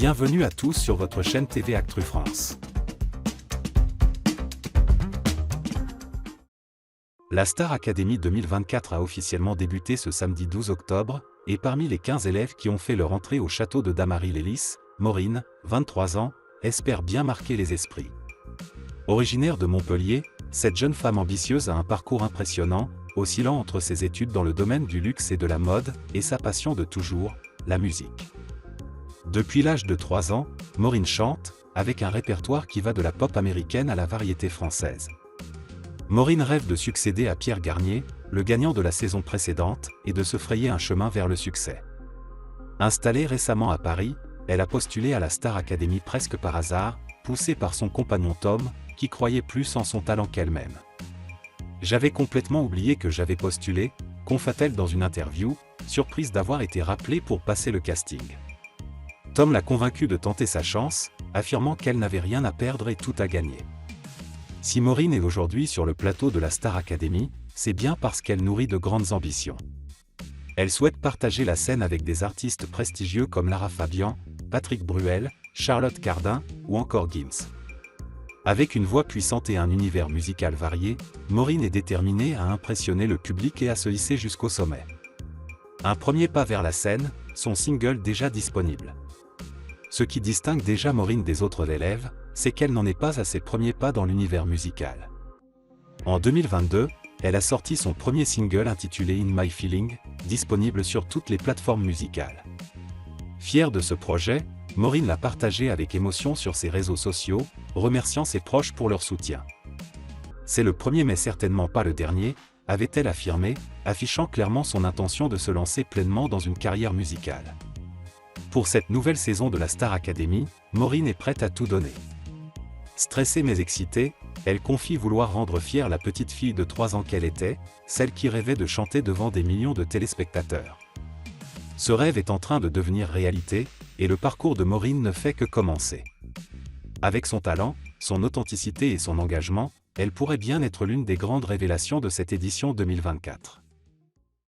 Bienvenue à tous sur votre chaîne TV Actu France. La Star Academy 2024 a officiellement débuté ce samedi 12 octobre, et parmi les 15 élèves qui ont fait leur entrée au château de Damary-Lélis, Maureen, 23 ans, espère bien marquer les esprits. Originaire de Montpellier, cette jeune femme ambitieuse a un parcours impressionnant, oscillant entre ses études dans le domaine du luxe et de la mode, et sa passion de toujours, la musique. Depuis l'âge de 3 ans, Maureen chante, avec un répertoire qui va de la pop américaine à la variété française. Maureen rêve de succéder à Pierre Garnier, le gagnant de la saison précédente, et de se frayer un chemin vers le succès. Installée récemment à Paris, elle a postulé à la Star Academy presque par hasard, poussée par son compagnon Tom, qui croyait plus en son talent qu'elle-même. « J'avais complètement oublié que j'avais postulé », confa-t-elle dans une interview, surprise d'avoir été rappelée pour passer le casting. Tom l'a convaincue de tenter sa chance, affirmant qu'elle n'avait rien à perdre et tout à gagner. Si Maureen est aujourd'hui sur le plateau de la Star Academy, c'est bien parce qu'elle nourrit de grandes ambitions. Elle souhaite partager la scène avec des artistes prestigieux comme Lara Fabian, Patrick Bruel, Charlotte Cardin ou encore Gims. Avec une voix puissante et un univers musical varié, Maureen est déterminée à impressionner le public et à se hisser jusqu'au sommet. Un premier pas vers la scène, son single déjà disponible. Ce qui distingue déjà Maureen des autres élèves, c'est qu'elle n'en est pas à ses premiers pas dans l'univers musical. En 2022, elle a sorti son premier single intitulé In My Feeling, disponible sur toutes les plateformes musicales. Fière de ce projet, Maureen l'a partagé avec émotion sur ses réseaux sociaux, remerciant ses proches pour leur soutien. C'est le premier mais certainement pas le dernier, avait-elle affirmé, affichant clairement son intention de se lancer pleinement dans une carrière musicale. Pour cette nouvelle saison de la Star Academy, Maureen est prête à tout donner. Stressée mais excitée, elle confie vouloir rendre fière la petite fille de 3 ans qu'elle était, celle qui rêvait de chanter devant des millions de téléspectateurs. Ce rêve est en train de devenir réalité, et le parcours de Maureen ne fait que commencer. Avec son talent, son authenticité et son engagement, elle pourrait bien être l'une des grandes révélations de cette édition 2024.